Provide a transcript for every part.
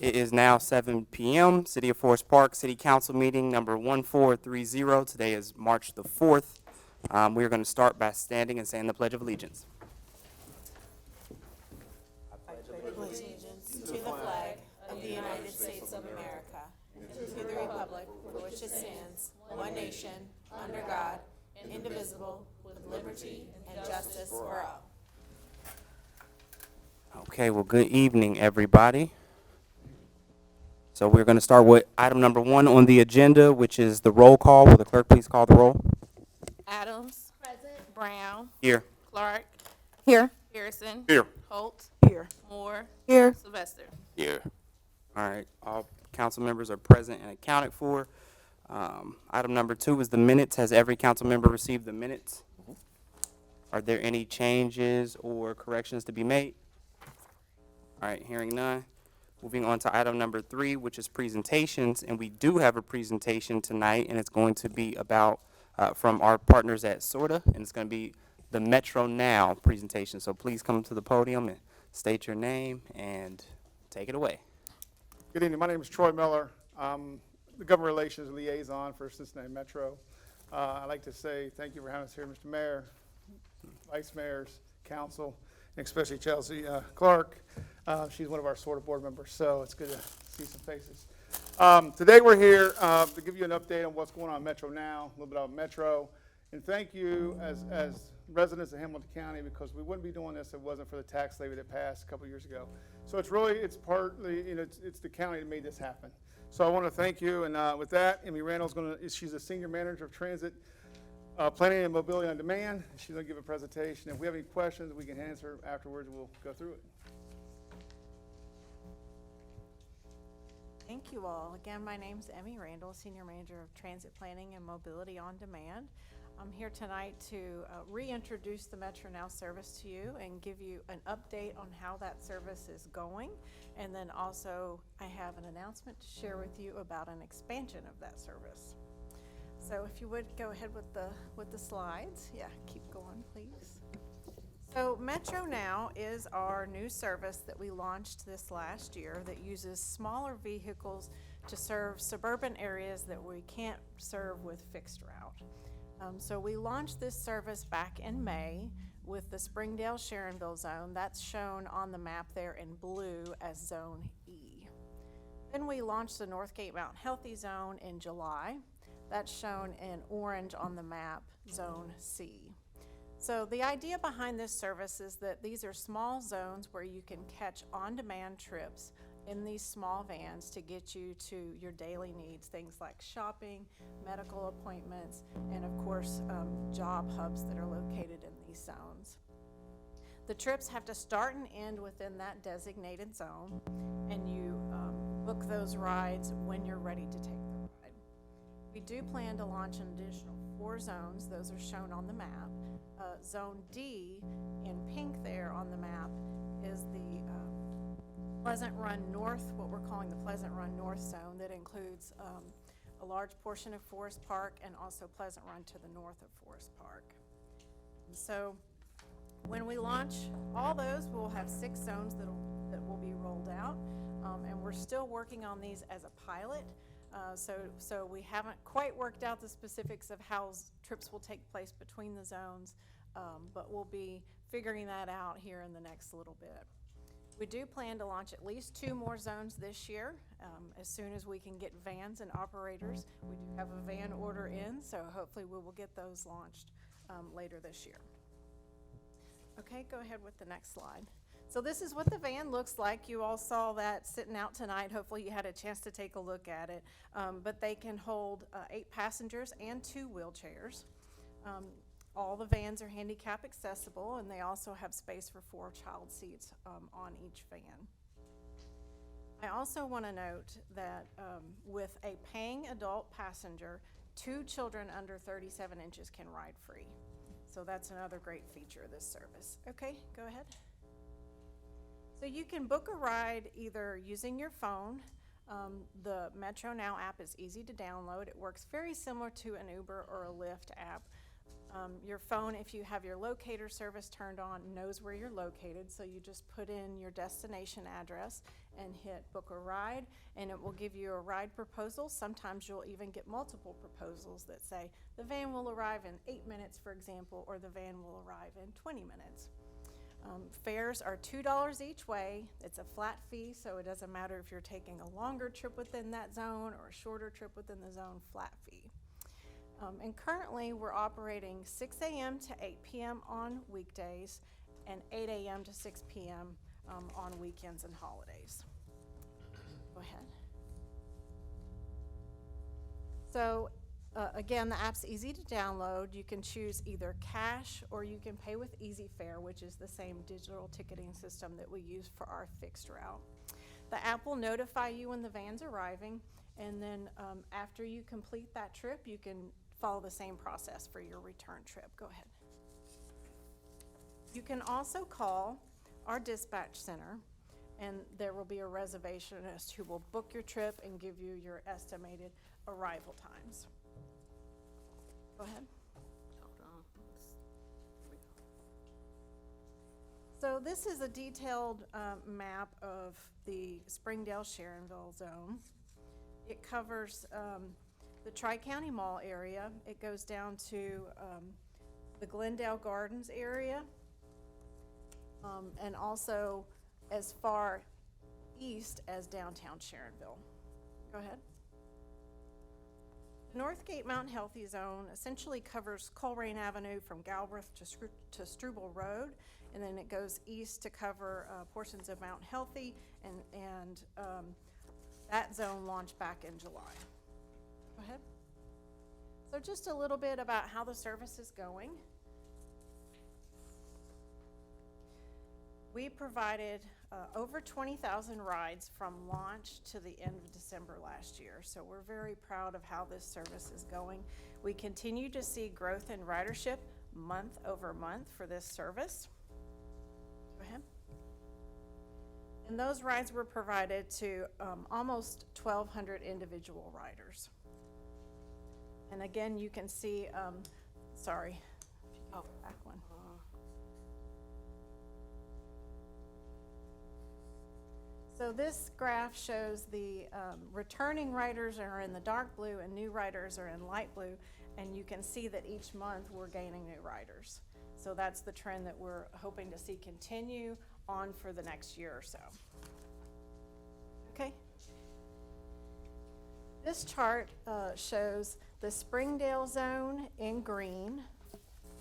It is now 7 p.m. City of Forest Park City Council meeting number 1430. Today is March the 4th. We are going to start by standing and saying the Pledge of Allegiance. Allegiance to the flag of the United States of America and to the republic for which it stands, one nation, under God, indivisible, with liberty and justice for all. Okay, well, good evening, everybody. So we're going to start with item number 1 on the agenda, which is the roll call. Will the clerk please call the roll? Adams. Present. Brown. Here. Clark. Here. Harrison. Here. Holt. Here. Moore. Here. Sylvester. Here. All right, all council members are present and accounted for. Item number 2 is the minutes. Has every council member received the minutes? Are there any changes or corrections to be made? All right, hearing none. Moving on to item number 3, which is presentations, and we do have a presentation tonight, and it's going to be about from our partners at SORTA, and it's going to be the MetroNOW presentation. So please come to the podium and state your name and take it away. Good evening. My name is Troy Miller. I'm the Government Relations Liaison for Cincinnati Metro. I'd like to say thank you for having us here, Mr. Mayor, Vice Mayors, Council, and especially Chelsea Clark. She's one of our SORTA board members, so it's good to see some faces. Today we're here to give you an update on what's going on Metro Now, a little bit about Metro, and thank you as residents of Hamilton County, because we wouldn't be doing this if it wasn't for the tax levy that passed a couple years ago. So it's partly, it's the county that made this happen. So I want to thank you, and with that, Amy Randall's she's a senior manager of transit planning and mobility on demand. She's going to give a presentation. If we have any questions, we can answer afterwards. We'll go through it. Thank you all. Again, my name's Emmy Randall, Senior Manager of Transit Planning and Mobility on Demand. I'm here tonight to reintroduce the MetroNOW service to you and give you an update on how that service is going. And then also I have an announcement to share with you about an expansion of that service. So if you would go ahead with the slides. Yeah, keep going, please. So MetroNOW is our new service that we launched this last year that uses smaller vehicles to serve suburban areas that we can't serve with fixed route. So we launched this service back in May with the Springdale-Sharonville zone. That's shown on the map there in blue as Zone E. Then we launched the Northgate Mountain Healthy Zone in July. That's shown in orange on the map, Zone C. So the idea behind this service is that these are small zones where you can catch on-demand trips in these small vans to get you to your daily needs, things like shopping, medical appointments, and of course job hubs that are located in these zones. The trips have to start and end within that designated zone, and you book those rides when you're ready to take the ride. We do plan to launch an additional 4 zones. Those are shown on the map. Zone D in pink there on the map is the Pleasant Run North, what we're calling the Pleasant Run North zone, that includes a large portion of Forest Park and also Pleasant Run to the north of Forest Park. So when we launch all those, we'll have 6 zones that will be rolled out, and we're still working on these as a pilot. So we haven't quite worked out the specifics of how trips will take place between the zones, but we'll be figuring that out here in the next little bit. We do plan to launch at least 2 more zones this year as soon as we can get vans and operators. We do have a van order in, so hopefully we will get those launched later this year. Okay, go ahead with the next slide. So this is what the van looks like. You all saw that sitting out tonight. Hopefully you had a chance to take a look at it. But they can hold 8 passengers and 2 wheelchairs. All the vans are handicap accessible, and they also have space for 4 child seats on each van. I also want to note that with a paying adult passenger, 2 children under 37 inches can ride free. So that's another great feature of this service. Okay, go ahead. So you can book a ride either using your phone. The MetroNOW app is easy to download. It works very similar to an Uber or a Lyft app. Your phone, if you have your locator service turned on, knows where you're located, so you just put in your destination address and hit book a ride, and it will give you a ride proposal. Sometimes you'll even get multiple proposals that say the van will arrive in 8 minutes, for example, or the van will arrive in 20 minutes. Fares are $2 each way. It's a flat fee, so it doesn't matter if you're taking a longer trip within that zone or a shorter trip within the zone, flat fee. And currently, we're operating 6 a.m. to 8 p.m. on weekdays and 8 a.m. to 6 p.m. On weekends and holidays. Go ahead. So, again, the app's easy to download. You can choose either cash or you can pay with EasyFare, which is the same digital ticketing system that we use for our fixed route. The app will notify you when the van's arriving, and then after you complete that trip, you can follow the same process for your return trip. Go ahead. You can also call our dispatch center, and there will be a reservationist who will book your trip and give you your estimated arrival times. Go ahead. So this is a detailed map of the Springdale-Sharonville zone. It covers the Tri-County Mall area. It goes down to the Glendale Gardens area, and also as far east as downtown Sharonville. Go ahead. The Northgate Mount Healthy Zone essentially covers Coleraine Avenue from Galbraith to Struble Road, and then it goes east to cover portions of Mount Healthy, and that zone launched back in July. Go ahead. So just a little bit about how the service is going. We provided over 20,000 rides from launch to the end of December last year, so we're very proud of how this service is going. We continue to see growth in ridership month over month for this service. Go ahead. And those rides were provided to almost 1,200 individual riders. And again, you can see, sorry, oh, back one. So this graph shows the returning riders are in the dark blue and new riders are in light blue, and you can see that each month we're gaining new riders. So that's the trend that we're hoping to see continue on for the next year or so. Okay. This chart shows the Springdale zone in green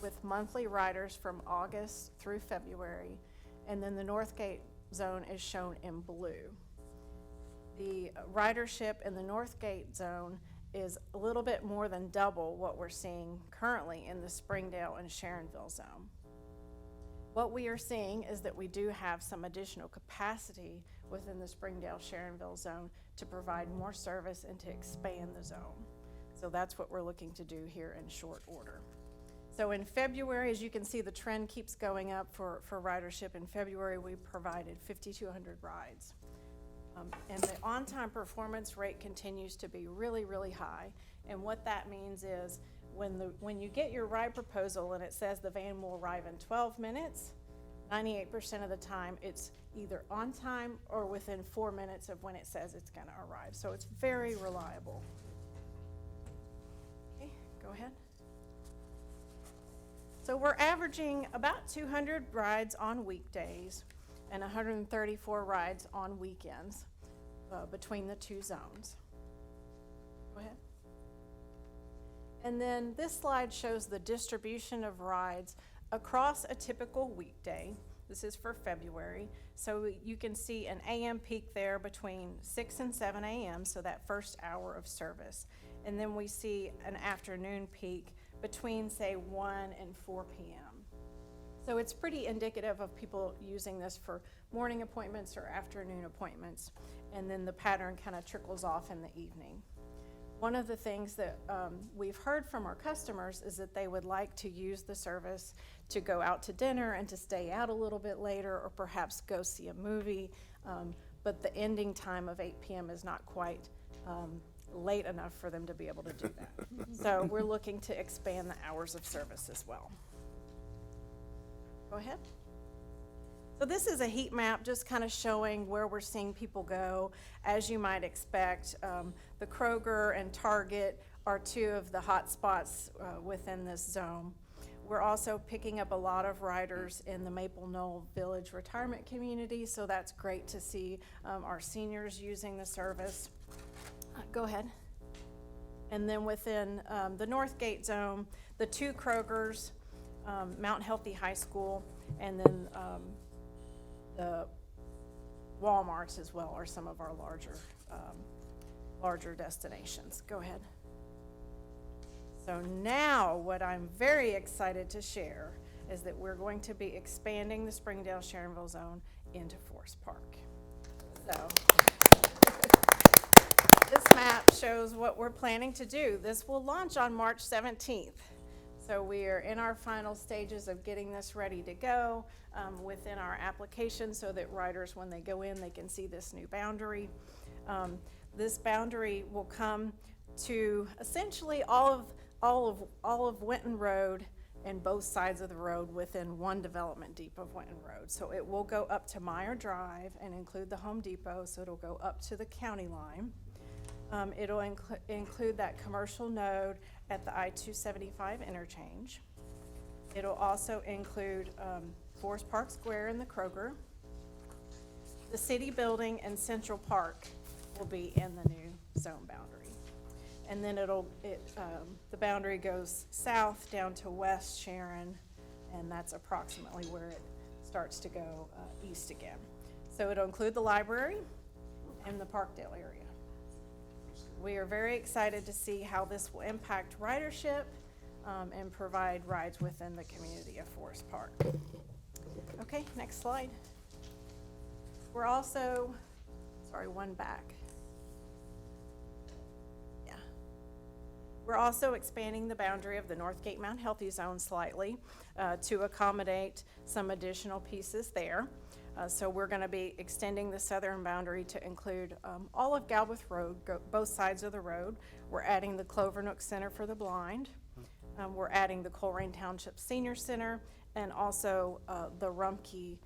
with monthly riders from August through February, and then the Northgate zone is shown in blue. The ridership in the Northgate zone is a little bit more than double what we're seeing currently in the Springdale and Sharonville zone. What we are seeing is that we do have some additional capacity within the Springdale-Sharonville zone to provide more service and to expand the zone. So that's what we're looking to do here in short order. So in February, as you can see, the trend keeps going up for ridership. In February, we provided 5,200 rides. And the on-time performance rate continues to be really, really high. And what that means is when you get your ride proposal and it says the van will arrive in 12 minutes, 98% of the time it's either on time or within 4 minutes of when it says it's going to arrive. So it's very reliable. Okay, go ahead. So we're averaging about 200 rides on weekdays and 134 rides on weekends between the two zones. Go ahead. And then this slide shows the distribution of rides across a typical weekday. This is for February. So you can see an AM peak there between 6 and 7 a.m., so that first hour of service. And then we see an afternoon peak between, say, 1 and 4 p.m. So it's pretty indicative of people using this for morning appointments or afternoon appointments, and then the pattern kind of trickles off in the evening. One of the things that we've heard from our customers is that they would like to use the service to go out to dinner and to stay out a little bit later, or perhaps go see a movie, but the ending time of 8 p.m. is not quite late enough for them to be able to do that. So we're looking to expand the hours of service as well. Go ahead. So this is a heat map just kind of showing where we're seeing people go. As you might expect, the Kroger and Target are two of the hot spots within this zone. We're also picking up a lot of riders in the Maple Knoll Village Retirement Community, so that's great to see our seniors using the service. Go ahead. And then within the Northgate zone, the two Krogers, Mount Healthy High School, and then the Walmarts as well are some of our larger destinations. Go ahead. So now what I'm very excited to share is that we're going to be expanding the Springdale-Sharonville zone into Forest Park. So this map shows what we're planning to do. This will launch on March 17th. So we are in our final stages of getting this ready to go within our application so that riders, when they go in, they can see this new boundary. This boundary will come to essentially all of Winton Road and both sides of the road within one development deep of Winton Road. So it will go up to Meyer Drive and include the Home Depot, so it'll go up to the county line. It'll include that commercial node at the I-275 interchange. It'll also include Forest Park Square and the Kroger. The city building and Central Park will be in the new zone boundary. And then the boundary goes south down to West Sharon, and that's approximately where it starts to go east again. So it'll include the library and the Parkdale area. We are very excited to see how this will impact ridership and provide rides within the community of Forest Park. Okay, next slide. We're also, one back. Yeah. We're also expanding the boundary of the Northgate Mount Healthy Zone slightly to accommodate some additional pieces there. So we're going to be extending the southern boundary to include all of Galbraith Road, both sides of the road. We're adding the Clovernook Center for the Blind. We're adding the Colerain Township Senior Center, and also the Rumpke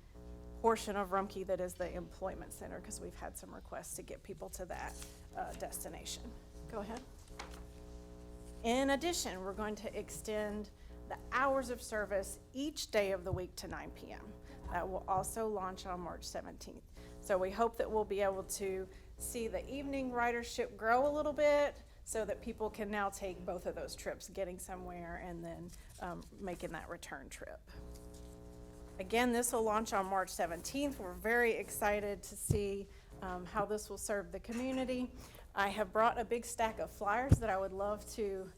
portion of Rumpke that is the Employment Center, because we've had some requests to get people to that destination. Go ahead. In addition, we're going to extend the hours of service each day of the week to 9 p.m. That will also launch on March 17th. So we hope that we'll be able to see the evening ridership grow a little bit so that people can now take both of those trips, getting somewhere and then making that return trip. Again, this will launch on March 17th. We're very excited to see how this will serve the community. I have brought a big stack of flyers that I would love to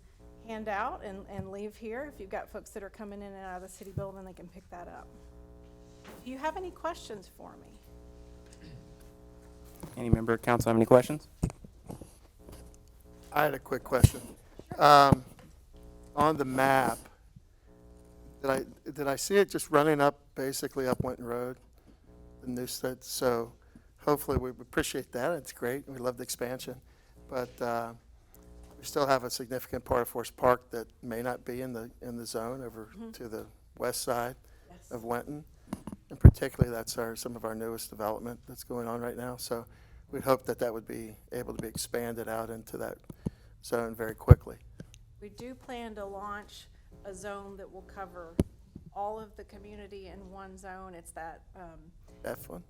hand out and leave here. If you've got folks that are coming in and out of the city building, they can pick that up. Do you have any questions for me? Any member of council have any questions? I had a quick question. On the map, did I see it just running up, basically up Winton Road, the new set? So hopefully we appreciate that. It's great. We love the expansion. But we still have a significant part of Forest Park that may not be in the zone over to the west side of Winton. And particularly that's some of our newest development that's going on right now. So we'd hope that would be able to be expanded out into that zone very quickly. We do plan to launch a zone that will cover all of the community in one zone. It's that, F one?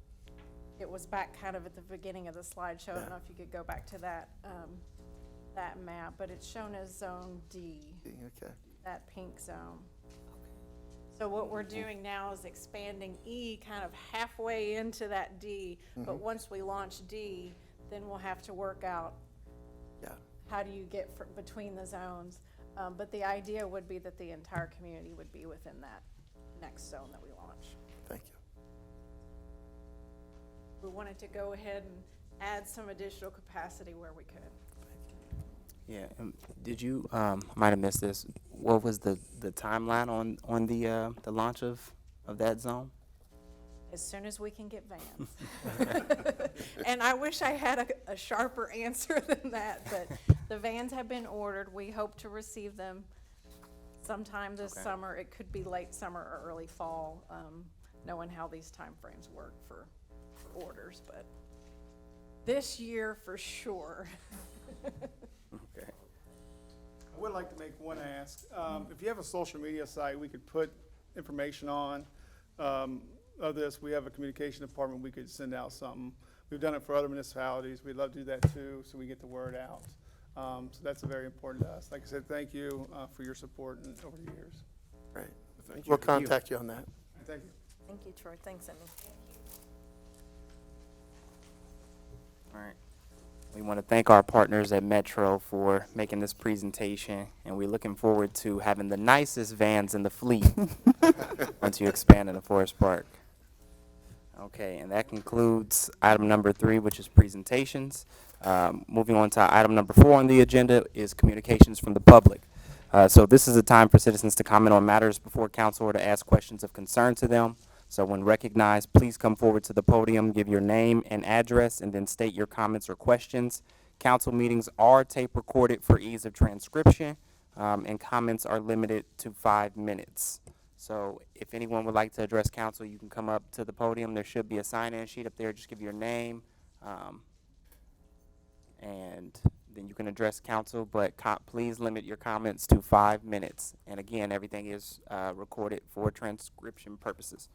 it was back kind of at the beginning of the slideshow. I don't know if you could go back to that map, but it's shown as Zone D, Okay. that pink zone. So what we're doing now is expanding E kind of halfway into that D, but once we launch D, then we'll have to work out how do you get between the zones. But the idea would be that the entire community would be within that next zone that we launch. Thank you. We wanted to go ahead and add some additional capacity where we could. Yeah, did you, might have missed this, what was the timeline on the launch of that zone? as soon as we can get vans. And I wish I had a sharper answer than that, but the vans have been ordered. We hope to receive them sometime this Okay. summer. It could be late summer or early fall, knowing how these timeframes work for orders, but this year for sure. Okay. I would like to make one ask. If you have a social media site, we could put information on of this. We have a communication department, we could send out something. We've done it for other municipalities. We'd love to do that too, so we get the word out. So that's very important to us. Like I said, thank you for your support over the years. Great. Thank you. We'll Thank you. contact you on that. Thank you. Thank you, Troy. Thanks, Emmy. All right. We want to thank our partners at Metro for making this presentation, and we're looking forward to having the nicest vans in the fleet once you expand in the Forest Park. Okay, and that concludes item number 3, which is presentations. Moving on to item number 4 on the agenda is communications from the public. So this is a time for citizens to comment on matters before council or to ask questions of concern to them. So when recognized, please come forward to the podium, give your name and address, and then state your comments or questions. Council meetings are tape recorded for ease of transcription, and comments are limited to 5 minutes. So if anyone would like to address council, you can come up to the podium. There should be a sign-in sheet up there. Just give your name, and then you can address council, but please limit your comments to 5 minutes. And again, everything is recorded for transcription purposes.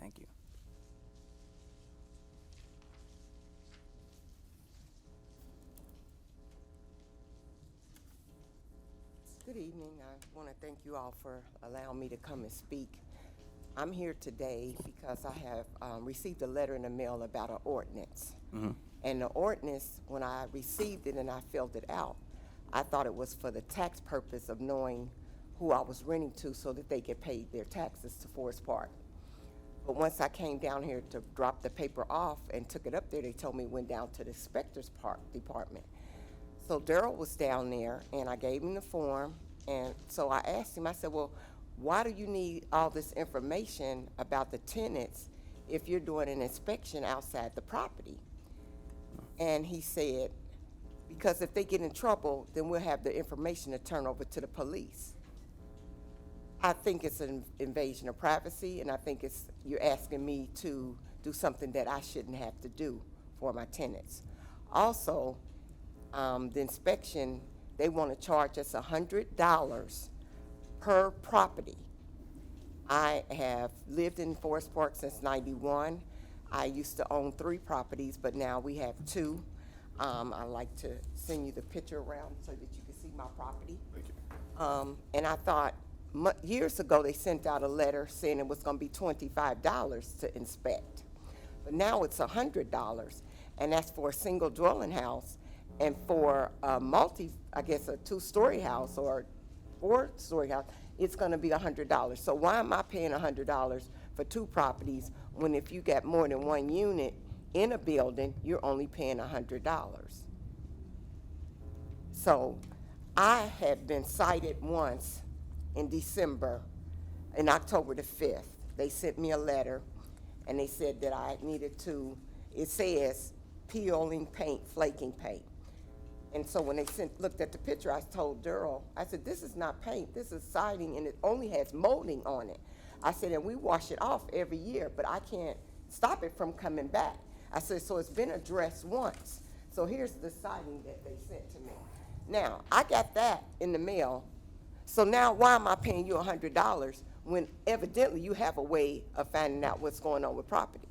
Thank you. Good evening. I want to thank you all for allowing me to come and speak. I'm here today because I have received a letter in the mail about an ordinance. And the ordinance, when I received it and I filled it out, I thought it was for the tax purpose of knowing who I was renting to so that they could pay their taxes to Forest Park. But once I came down here to drop the paper off and took it up there, they told me it went down to the inspector's department. So Daryl was down there, and I gave him the form, and so I asked him, I said, well, why do you need all this information about the tenants if you're doing an inspection outside the property? And he said, because if they get in trouble, then we'll have the information to turn over to the police. I think it's an invasion of privacy, and I think you're asking me to do something that I shouldn't have to do for my tenants. Also, the inspection, they want to charge us $100 per property. I have lived in Forest Park since '91. I used to own 3 properties, but now we have 2. I'd like to send you the picture around so that you can see my property. Thank you. And I thought, years ago, they sent out a letter saying it was going to be $25 to inspect. But now it's $100, and that's for a single dwelling house. And for a I guess a 2-story house or 4-story house, it's going to be $100. So why am I paying $100 for 2 properties when if you got more than 1 unit in a building, you're only paying $100? So I had been cited once in December, in October the 5th. They sent me a letter, and they said that I needed to, it says peeling paint, flaking paint. And so when they looked at the picture, I told Daryl, I said, this is not paint, this is siding, and it only has molding on it. I said, and we wash it off every year, but I can't stop it from coming back. I said, so it's been addressed once. So here's the siding that they sent to me. Now, I got that in the mail. So now why am I paying you $100 when evidently you have a way of finding out what's going on with property?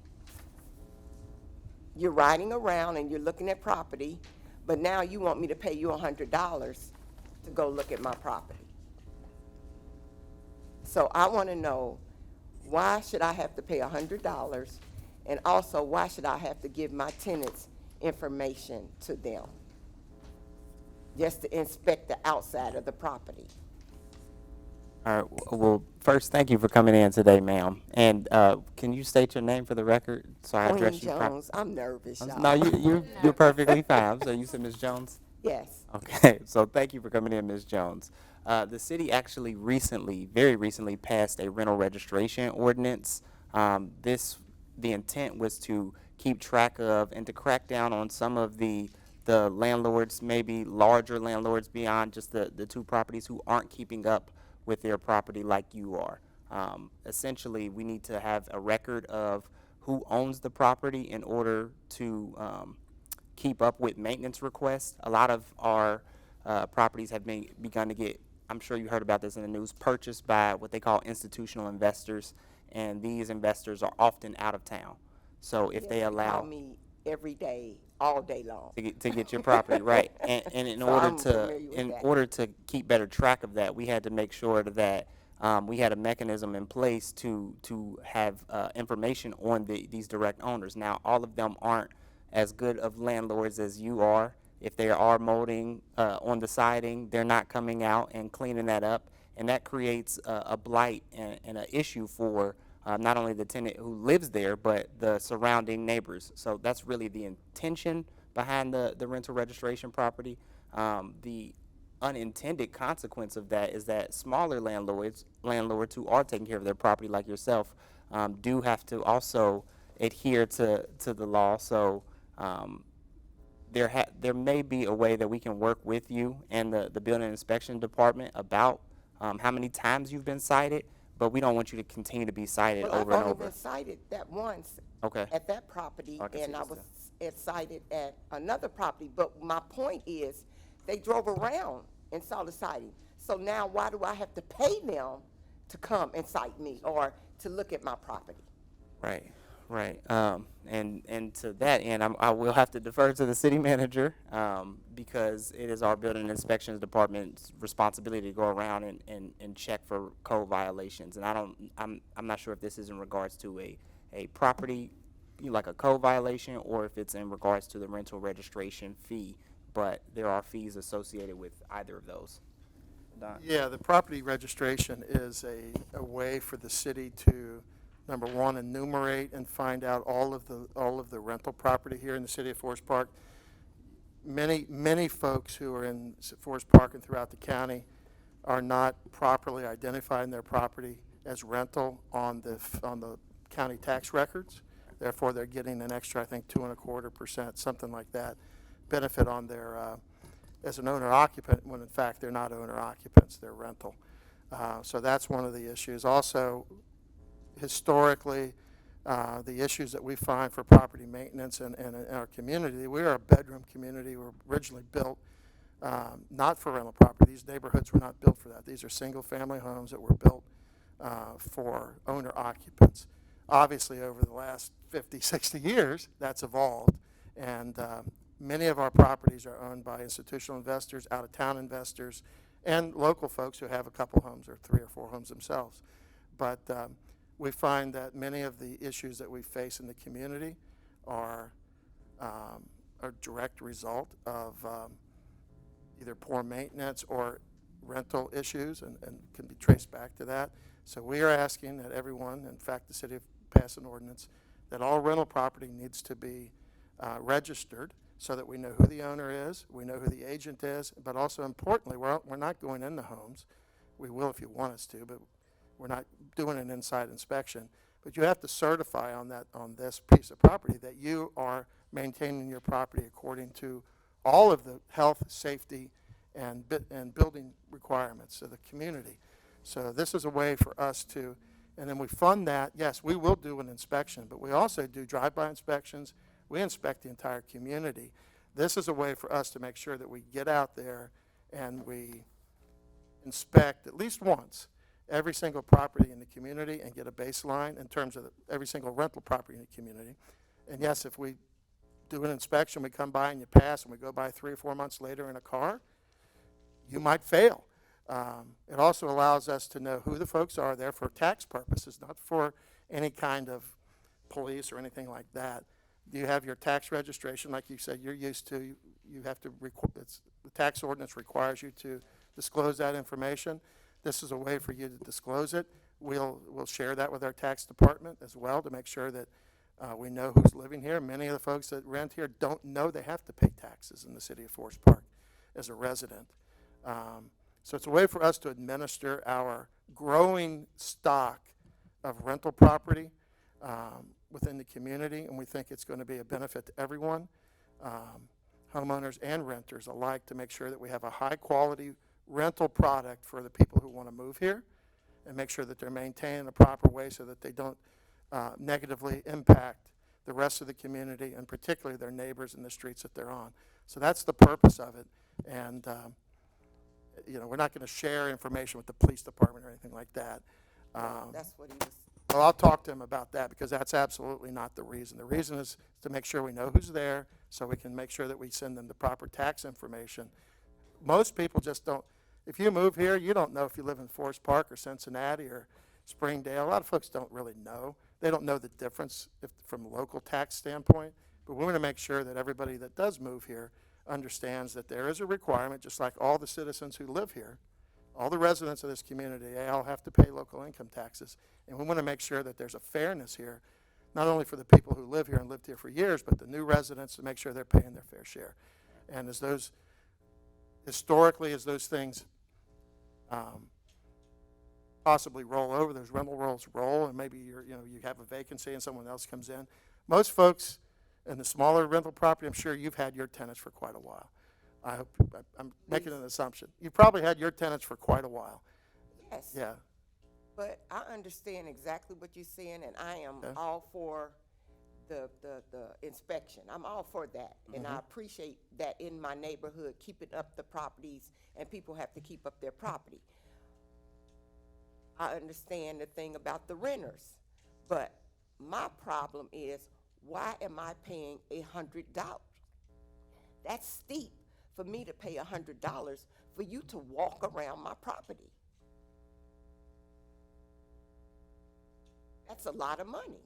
You're riding around and you're looking at property, but now you want me to pay you $100 to go look at my property. So I want to know, why should I have to pay $100? And also, why should I have to give my tenants information to them just to inspect the outside of the property? All right, well, first, thank you for coming in today, ma'am. And can you state your name for the record so I Queen address you properly? Jones, I'm nervous, No, y'all. you're perfectly fine. So you said Ms. Jones? Yes. Okay, so thank you for coming in, Ms. Jones. The city actually recently, very recently, passed a rental registration ordinance. The intent was to keep track of and to crack down on some of the landlords, maybe larger landlords beyond just the two properties who aren't keeping up with their property like you are. Essentially, we need to have a record of who owns the property in order to keep up with maintenance requests. A lot of our properties have begun to get, I'm sure you heard about this in the news, purchased by what they call institutional investors, and these investors are often out of town. So if Yes, they call allow me every day, all day long. to get your property right, and in So order I'm familiar with that. keep better track of that, we had to make sure that we had a mechanism in place to have information on these direct owners. Now, all of them aren't as good of landlords as you are. If they are molding on the siding, they're not coming out and cleaning that up, and that creates a blight and an issue for not only the tenant who lives there, but the surrounding neighbors. So that's really the intention behind the rental registration property. The unintended consequence of that is that smaller landlords who are taking care of their property, like yourself, do have to also adhere to the law. So there may be a way that we can work with you and the building inspection department about how many times you've been cited, but we don't want you to continue to be cited Well, over I've and only over. been cited that once Okay. at that property, I can see and I this was now. cited at another property. But my point is, they drove around and saw the sighting. So now why do I have to pay them to come and cite me or to look at my property? Right, right. And to that end, I will have to defer to the city manager because it is our building inspections department's responsibility to go around and check for code violations. And I'm not sure if this is in regards to a property, like a code violation, or if it's in regards to the rental registration fee. But there are fees associated with either of those. Don? Yeah, the property registration is a way for the city to, number one, enumerate and find out all of the rental property here in the city of Forest Park. Many folks who are in Forest Park and throughout the county are not properly identifying their property as rental on the county tax records. Therefore, they're getting an extra, I think, 2.25%, something like that, benefit on their as an owner occupant, when in fact they're not owner occupants, they're rental. So that's one of the issues. Also, historically, the issues that we find for property maintenance in our community, we are a bedroom community. We were originally built not for rental property. These neighborhoods were not built for that. These are single-family homes that were built for owner occupants. Obviously, over the last 50, 60 years, that's evolved, and many of our properties are owned by institutional investors, out-of-town investors, and local folks who have a couple homes or 3 or 4 homes themselves. But we find that many of the issues that we face in the community are a direct result of either poor maintenance or rental issues, and can be traced back to that. So we are asking that everyone, in fact, the city have passed an ordinance, that all rental property needs to be registered, so that we know who the owner is, we know who the agent is, but also importantly, we're not going in the homes. We will if you want us to, but we're not doing an inside inspection. But you have to certify on this piece of property that you are maintaining your property according to all of the health, safety, and building requirements of the community. So this is a way for us to, and then we fund that. Yes, we will do an inspection, but we also do drive-by inspections. We inspect the entire community. This is a way for us to make sure that we get out there and we inspect at least once every single property in the community and get a baseline in terms of every single rental property in the community. And yes, if we do an inspection, we come by and you pass, and we go by 3 or 4 months later in a car, you might fail. It also allows us to know who the folks are there for tax purposes, not for any kind of police or anything like that. You have your tax registration, like you said, you're used to. You have to the tax ordinance requires you to disclose that information. this is a way for you to disclose it. We'll share that with our tax department as well to make sure that we know who's living here. Many of the folks that rent here don't know they have to pay taxes in the city of Forest Park as a resident. So it's a way for us to administer our growing stock of rental property within the community, and we think it's going to be a benefit to everyone, homeowners and renters alike, to make sure that we have a high-quality rental product for the people who want to move here, and make sure that they're maintained in a proper way so that they don't negatively impact the rest of the community, and particularly their neighbors in the streets that they're on. So that's the purpose of it. And we're not going to share information with the police department or anything like that. That's what he was, Well, I'll talk to him about that, because that's absolutely not the reason. The reason is to make sure we know who's there, so we can make sure that we send them the proper tax information. Most people just don't. If you move here, you don't know if you live in Forest Park or Cincinnati or Springdale. A lot of folks don't really know. They don't know the difference from a local tax standpoint. But we want to make sure that everybody that does move here understands that there is a requirement, just like all the citizens who live here, all the residents of this community, they all have to pay local income taxes. And we want to make sure that there's a fairness here, not only for the people who live here and lived here for years, but the new residents, to make sure they're paying their fair share. And as those, historically, as those things possibly roll over, those rental rolls roll, and maybe you have a vacancy and someone else comes in. Most folks in the smaller rental property, I'm sure you've had your tenants for quite a while. I'm making an assumption. You've probably had your tenants for quite a while. yes. Yeah. But I understand exactly what you're saying, and I am Okay. all for the inspection. I'm all for that, and I appreciate that in my neighborhood, keeping up the properties, and people have to keep up their property. I understand the thing about the renters, but my problem is, why am I paying $100? That's steep for me to pay $100 for you to walk around my property. That's a lot of money.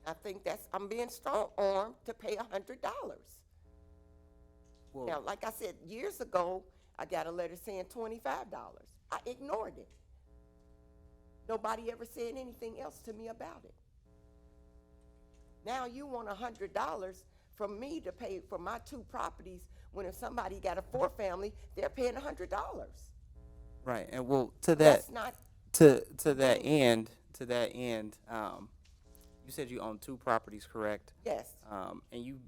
I think I'm being strong-armed to pay $100. Well, Now, like I said, years ago, I got a letter saying $25. I ignored it. Nobody ever said anything else to me about it. Now you want $100 from me to pay for my 2 properties, when if somebody got a 4-family, they're paying $100. right, and well, to that, That's not, to that end, you said you own 2 properties, correct? yes, And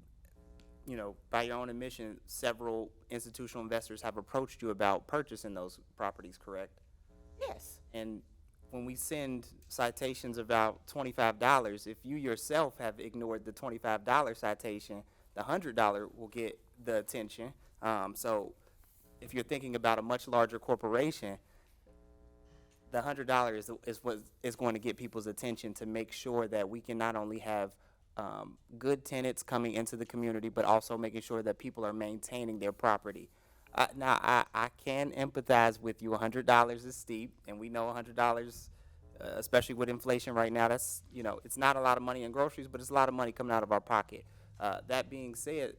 by your own admission, several institutional investors have approached you about purchasing those properties, correct? yes. And when we send citations about $25, if you yourself have ignored the $25 citation, the $100 will get the attention. So if you're thinking about a much larger corporation, the $100 is what is going to get people's attention, to make sure that we can not only have good tenants coming into the community, but also making sure that people are maintaining their property. Now, I can empathize with you. $100 is steep, and we know $100, especially with inflation right now, that's, it's not a lot of money in groceries, but it's a lot of money coming out of our pocket. That being said,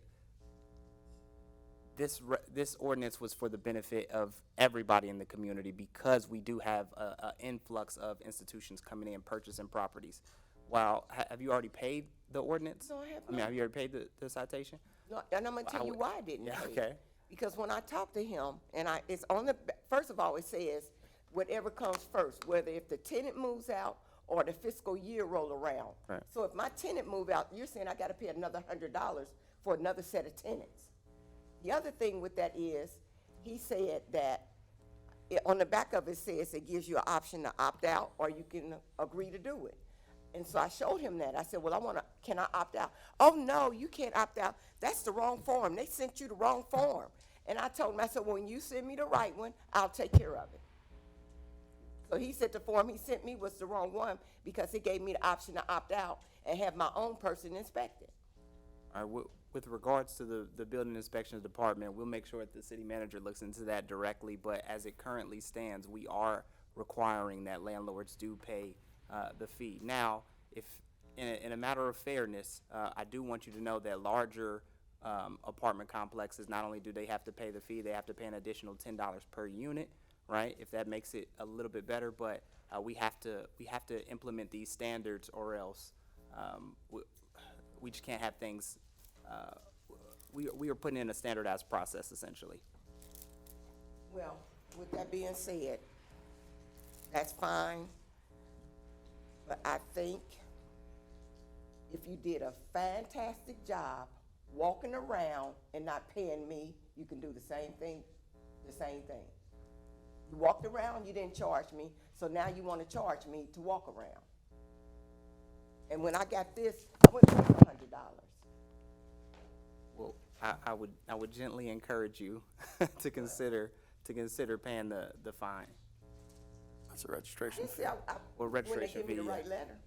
this ordinance was for the benefit of everybody in the community, because we do have an influx of institutions coming in purchasing properties. Wow, have you already paid the ordinance? No, I have I mean, not. have you already paid the citation? No, and I'm gonna tell I you would- why I didn't Yeah, pay. okay. Because when I talked to him, and it's on the, first of all, it says, whatever comes first, whether if the tenant moves out or the fiscal year roll around. Right. So if my tenant move out, you're saying I gotta pay another $100 for another set of tenants. The other thing with that is, he said that, on the back of it says it gives you an option to opt out, or you can agree to do it. And so I showed him that. I said, well, can I opt out? Oh, no, you can't opt out. That's the wrong form. They sent you the wrong form. And I told him, I said, well, when you send me the right one, I'll take care of it. So he said the form he sent me was the wrong one, because it gave me the option to opt out and have my own person inspect it. All right, with regards to the building inspections department, we'll make sure that the city manager looks into that directly, but as it currently stands, we are requiring that landlords do pay the fee. Now, if in a matter of fairness, I do want you to know that larger apartment complexes, not only do they have to pay the fee, they have to pay an additional $10 per unit, right? If that makes it a little bit better, but we have to implement these standards, or else we just can't have things. We are putting in a standardized process essentially. Well, with that being said, that's fine. But I think if you did a fantastic job walking around and not paying me, you can do the same thing. You walked around, you didn't charge me, so now you want to charge me to walk around. And when I got this, I went for $100. Well, I would gently encourage you to consider paying the fine. That's a registration You fee. see, Or registration when they give me fee, the yeah. right letter.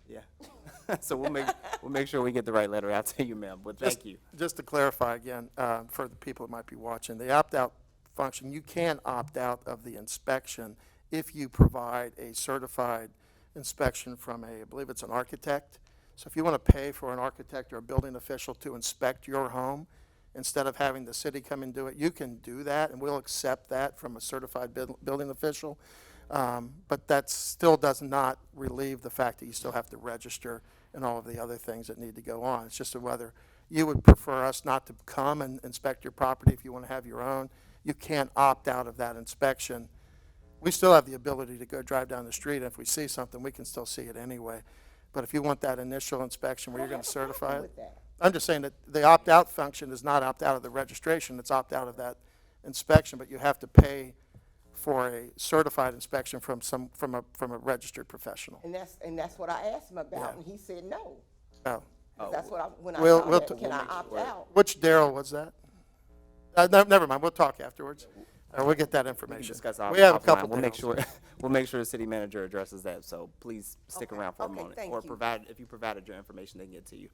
Yeah. So we'll make sure we get the right letter out to you, ma'am. But thank you. Just to clarify again, for the people that might be watching, the opt-out function, you can opt out of the inspection if you provide a certified inspection from I believe it's an architect. So if you want to pay for an architect or a building official to inspect your home, instead of having the city come and do it, you can do that, and we'll accept that from a certified building official. But that still does not relieve the fact that you still have to register and all of the other things that need to go on. It's just whether you would prefer us not to come and inspect your property if you want to have your own. You can't opt out of that inspection. We still have the ability to go drive down the street, and if we see something, we can still see it anyway. But if you want that initial inspection where you're going to certify it, With that. I'm just saying that the opt-out function is not opt out of the registration, it's opt out of that inspection, but you have to pay for a certified inspection from a registered professional. And that's what I asked him about, Yeah. and he said no. Oh. That's what when I We'll- saw we'll that, t- can I opt out? Which Daryl was that? No, never mind, we'll talk afterwards. We'll get that We can information. discuss We have a offline. couple We'll make Daryls. sure we'll make sure the city manager addresses that. So please stick Okay. around for a Okay, moment, thank or you. if you provided your information, they can get to you.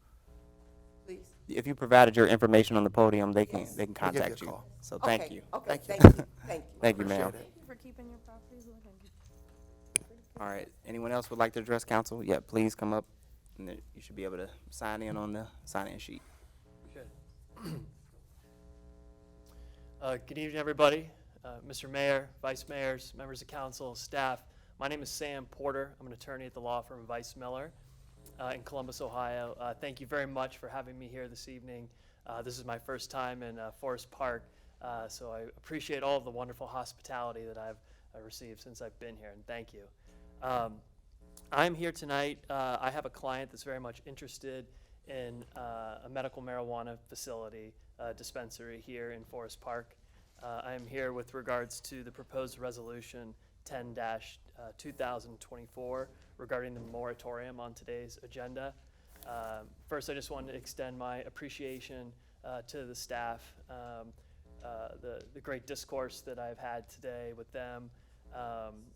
Please. If you provided your information on the podium, they can Yes. They can We'll give you a contact you. call. So thank Okay, you. Okay, Thank you. thank you, thank you. Thank you, ma'am. Appreciate it. For keeping your properties looking. All right. Anyone else would like to address council? Yeah, please come up, and then you should be able to sign in on the sign-in sheet. Good. Good evening, everybody. Mr. Mayor, Vice Mayors, members of council, staff. My name is Sam Porter. I'm an attorney at the law firm Vice Miller in Columbus, Ohio. Thank you very much for having me here this evening. This is my first time in Forest Park, so I appreciate all of the wonderful hospitality that I've received since I've been here, and thank you. I'm here tonight. I have a client that's very much interested in a medical marijuana facility, dispensary here in Forest Park. I am here with regards to the proposed resolution 10-2024 regarding the moratorium on today's agenda. First, I just wanted to extend my appreciation to the staff, the great discourse that I've had today with them,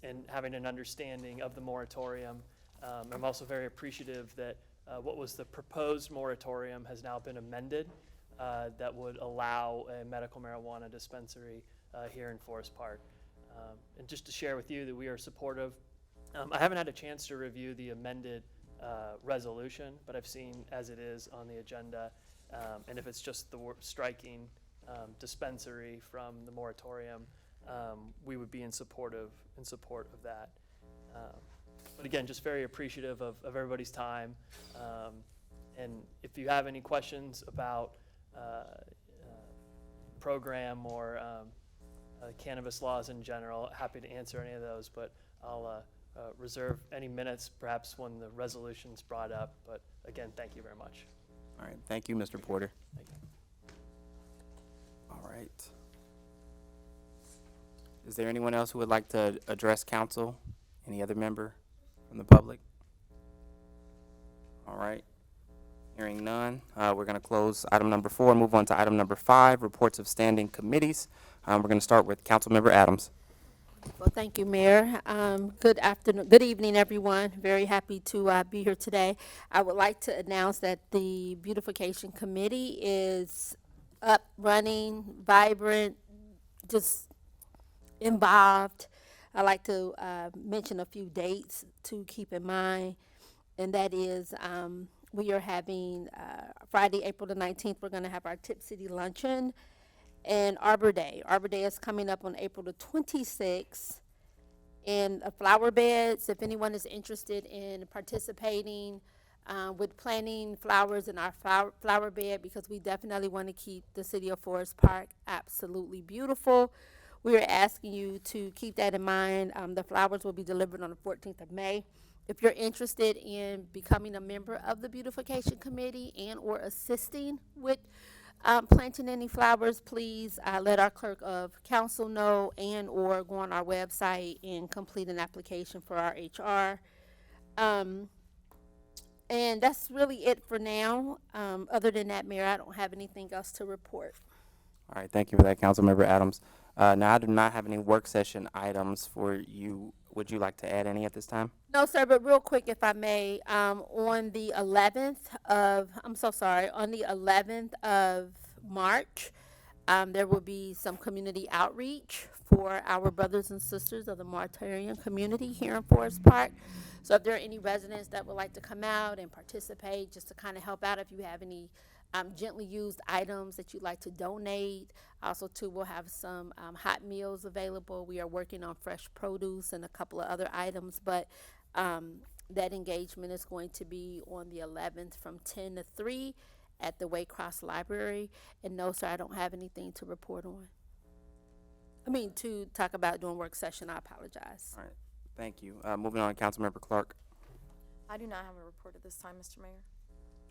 and having an understanding of the moratorium. I'm also very appreciative that what was the proposed moratorium has now been amended that would allow a medical marijuana dispensary here in Forest Park. And just to share with you that we are supportive. I haven't had a chance to review the amended resolution, but I've seen as it is on the agenda. And if it's just the striking dispensary from the moratorium, we would be in support of that. But again, just very appreciative of everybody's time. And if you have any questions about program or cannabis laws in general, happy to answer any of those, but I'll reserve any minutes perhaps when the resolution's brought up. But again, thank you very much. All right. Thank you, Mr. Porter. Thank you. All right. Is there anyone else who would like to address council? Any other member from the public? All right. Hearing none, we're going to close item number 4 and move on to item number 5, reports of standing committees. We're going to start with Councilmember Adams. Well, thank you, Mayor. Good afternoon, good evening, everyone. Very happy to be here today. I would like to announce that the Beautification Committee is up, running, vibrant, just involved. I'd like to mention a few dates to keep in mind, and that is we are having, Friday, April the 19th, we're gonna have our Tip City Luncheon and Arbor Day. Arbor Day is coming up on April the 26th. In flower beds, if anyone is interested in participating with planting flowers in our flower bed, because we definitely want to keep the city of Forest Park absolutely beautiful. We are asking you to keep that in mind. The flowers will be delivered on the 14th of May. If you're interested in becoming a member of the beautification committee and or assisting with planting any flowers, please let our clerk of council know and or go on our website and complete an application for our HR. And that's really it for now. Other than that, Mayor, I don't have anything else to report. All right, thank you for that, Councilmember Adams. Now, I do not have any work session items for you. Would you like to add any at this time? No, sir, but real quick, if I may, on the 11th of March, there will be some community outreach for our brothers and sisters of the Martarian community here in Forest Park. So if there are any residents that would like to come out and participate, just to kind of help out, if you have any gently used items that you'd like to donate. Also, too, we'll have some hot meals available. We are working on fresh produce and a couple of other items, but that engagement is going to be on the 11th from 10 to 3 at the Waycross Library. And no, sir, I don't have anything to report on. To talk about during work session. I apologize. All right, thank you. Moving on, Councilmember Clark. I do not have a report at this time, Mr. Mayor.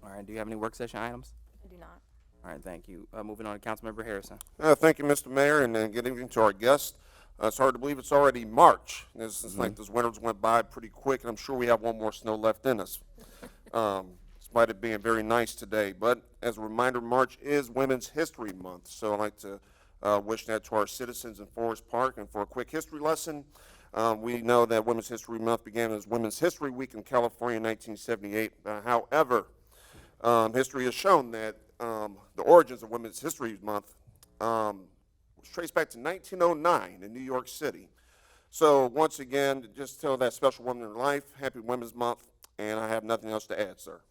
All right, do you have any work session items? I do not. All right, thank you. Moving on to Councilmember Harrison. Thank you, Mr. Mayor, and good evening to our guests. It's hard to believe it's already March. It's like those winters went by pretty quick, and I'm sure we have one more snow left in us, despite it being very nice today. But as a reminder, March is Women's History Month, so I'd like to wish that to our citizens in Forest Park. And for a quick history lesson, we know that Women's History Month began as Women's History Week in California in 1978. However, history has shown that the origins of Women's History Month was traced back to 1909 in New York City. So once again, just tell that special woman in life, Happy Women's Month, and I have nothing else to add, sir.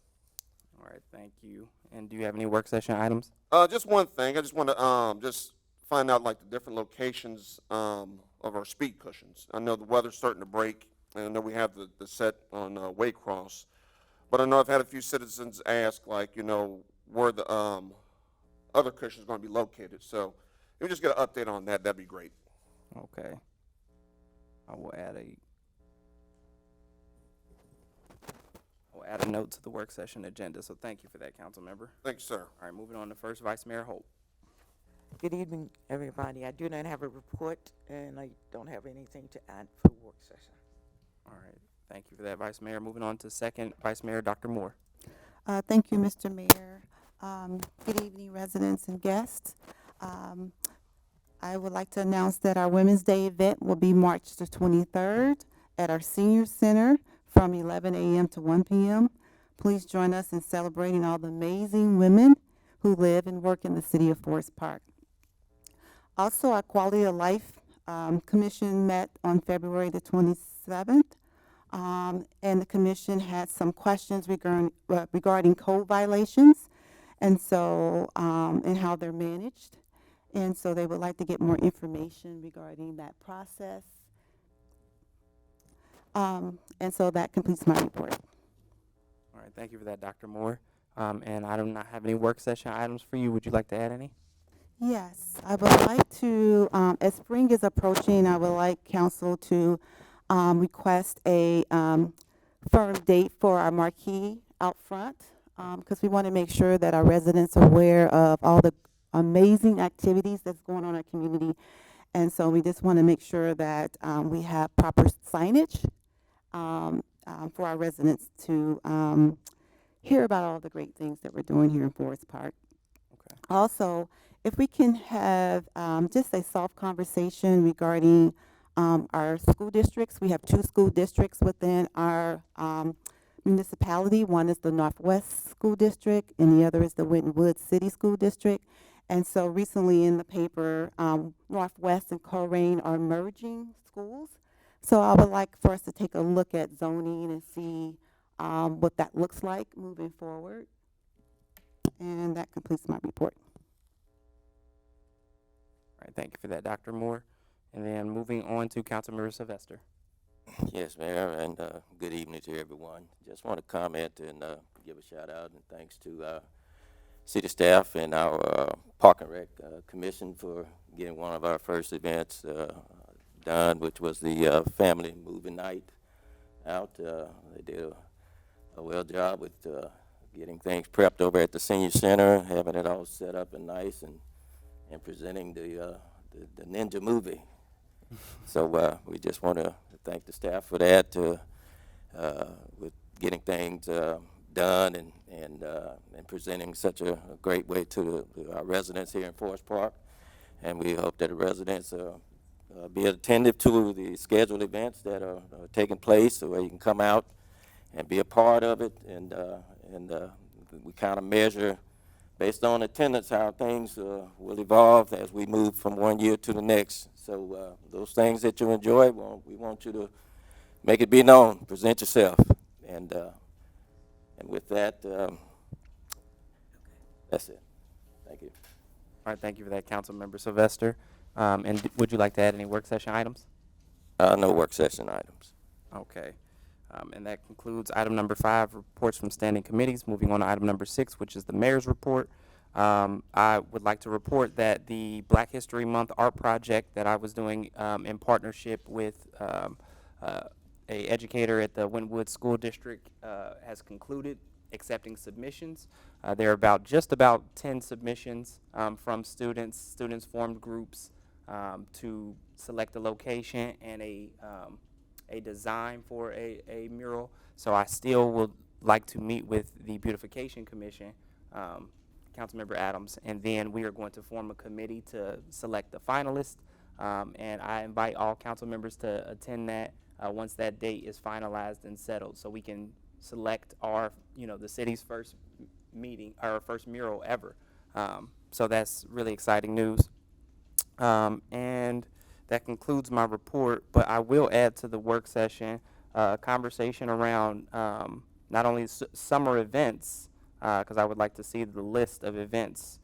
All right, thank you. And do you have any work session items? Just one thing. I just want to just find out like the different locations of our speed cushions. I know the weather's starting to break, and I know we have the set on Waycross, but I know I've had a few citizens ask, like, where the other cushions going to be located. So if we just get an update on that, that'd be great. Okay. I will add a note to the work session agenda, so thank you for that, council member. Thank you, sir. All right, moving on to First Vice Mayor Holt. Good evening, everybody. I do not have a report, and I don't have anything to add for work session. All right, thank you for that, Vice Mayor. Moving on to Second Vice Mayor Dr. Moore. Thank you, Mr. Mayor. Good evening, residents and guests. I would like to announce that our Women's Day event will be March the 23rd at our Senior Center from 11 a.m. to 1 p.m. Please join us in celebrating all the amazing women who live and work in the city of Forest Park. Also, our Quality of Life Commission met on February the 27th. And the commission had some questions regarding code violations, and so and how they're managed, and so they would like to get more information regarding that process. And so that completes my report. All right, thank you for that, Dr. Moore. And I do not have any work session items for you. Would you like to add any? Yes, I would like to, as spring is approaching, I would like council to request a firm date for our marquee out front, because we want to make sure that our residents are aware of all the amazing activities that's going on in our community. And so we just want to make sure that we have proper signage for our residents to hear about all the great things that we're doing here in Forest Park. Okay. Also, if we can have just a soft conversation regarding our school districts. We have 2 school districts within our municipality. One is the Northwest School District, and the other is the Winton Woods City School District. And so recently in the paper, Northwest and Coleraine are merging schools. So I would like for us to take a look at zoning and see what that looks like moving forward. And that completes my report. All right, thank you for that, Dr. Moore. And then moving on to Councilmember Sylvester. Yes, Mayor, and good evening to everyone. Just want to comment and give a shout out and thanks to city staff and our Park and Rec Commission for getting one of our first events done, which was the family movie night out. They did a well job with getting things prepped over at the senior center, having it all set up and nice, and presenting the ninja movie. So we just want to thank the staff for that, with getting things done and presenting such a great way to our residents here in Forest Park. And we hope that the residents be attentive to the scheduled events that are taking place, so where you can come out and be a part of it. And we kind of measure based on attendance how things will evolve as we move from one year to the next. So those things that you enjoy, well, we want you to make it be known, present yourself. And with that, that's it. Thank you. All right, thank you for that, Councilmember Sylvester. And would you like to add any work session items? No work session items. Okay. And that concludes item number 5, reports from standing committees. Moving on to item number 6, which is the mayor's report. I would like to report that the Black History Month art project that I was doing in partnership with a educator at the Wynwood School District has concluded accepting submissions. There are just about 10 submissions from students. Students formed groups to select a location and a design for a mural. So I still would like to meet with the Beautification Commission, Councilmember Adams, and then we are going to form a committee to select the finalists. And I invite all council members to attend that once that date is finalized and settled, so we can select our, the city's first meeting, our first mural ever. So that's really exciting news. And that concludes my report, but I will add to the work session a conversation around not only summer events, because I would like to see the list of events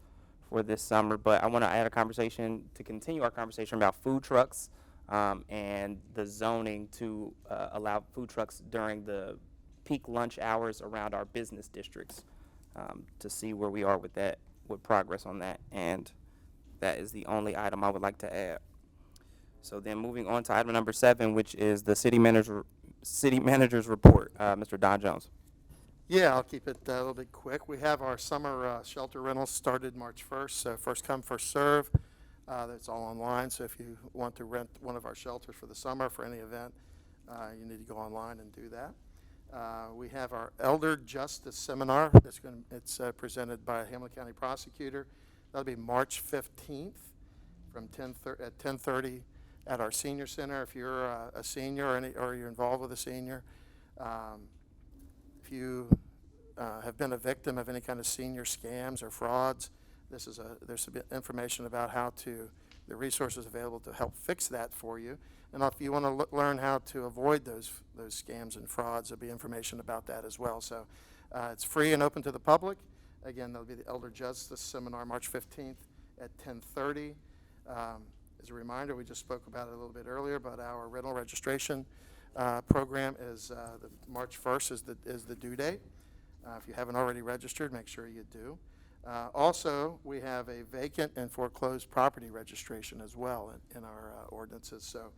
for this summer, but I want to add a conversation to continue our conversation about food trucks and the zoning to allow food trucks during the peak lunch hours around our business districts, to see where we are with that, with progress on that. And that is the only item I would like to add. So then moving on to item number 7, which is the city manager's report. Mr. Don Jones. Yeah, I'll keep it a little bit quick. We have our summer shelter rentals started March 1st, so first come, first serve. That's all online, so if you want to rent one of our shelters for the summer for any event, you need to go online and do that. We have our Elder Justice Seminar. It's presented by a Hamilton County prosecutor. That'll be March 15th from 10:30 at our senior center. If you're a senior or you're involved with a senior, if you have been a victim of any kind of senior scams or frauds, there's some information about the resources available to help fix that for you. And if you want to learn how to avoid those scams and frauds, there'll be information about that as well. So it's free and open to the public. Again, there'll be the Elder Justice Seminar March 15th at 10:30. As a reminder, we just spoke about it a little bit earlier, but our rental registration program is March 1st is the due date. If you haven't already registered, make sure you do. Also, we have a vacant and foreclosed property registration as well in our ordinances. So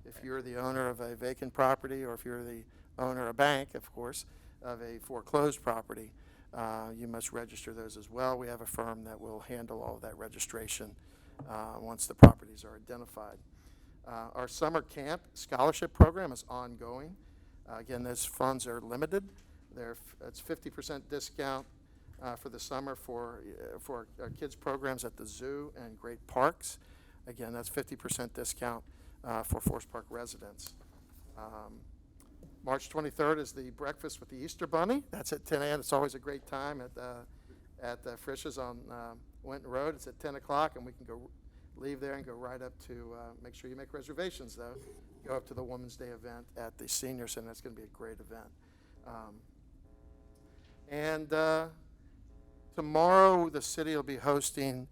if you're the owner of a vacant property, or if you're the owner, a bank, of course, of a foreclosed property, you must register those as well. We have a firm that will handle all of that registration once the properties are identified. Our summer camp scholarship program is ongoing. Again, those funds are limited. It's 50% discount for the summer for our kids' programs at the zoo and great parks. Again, that's 50% discount for Forest Park residents. March 23rd is the breakfast with the Easter Bunny. That's at 10 a.m. It's always a great time at Frisch's on Winton Road. It's at 10 o'clock, and we can leave there and go right up to, make sure you make reservations, though. Go up to the Women's Day event at the Senior Center. That's going to be a great event. And tomorrow, the city will be hosting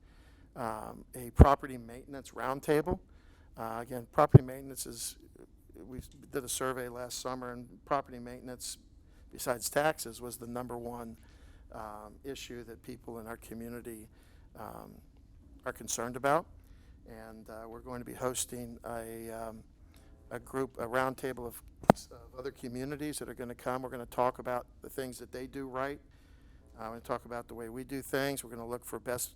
a property maintenance roundtable. Again, property maintenance is, we did a survey last summer, and property maintenance, besides taxes, was the #1 issue that people in our community are concerned about. And we're going to be hosting a roundtable of other communities that are going to come. We're going to talk about the things that they do right. We're going to talk about the way we do things. We're going to look for best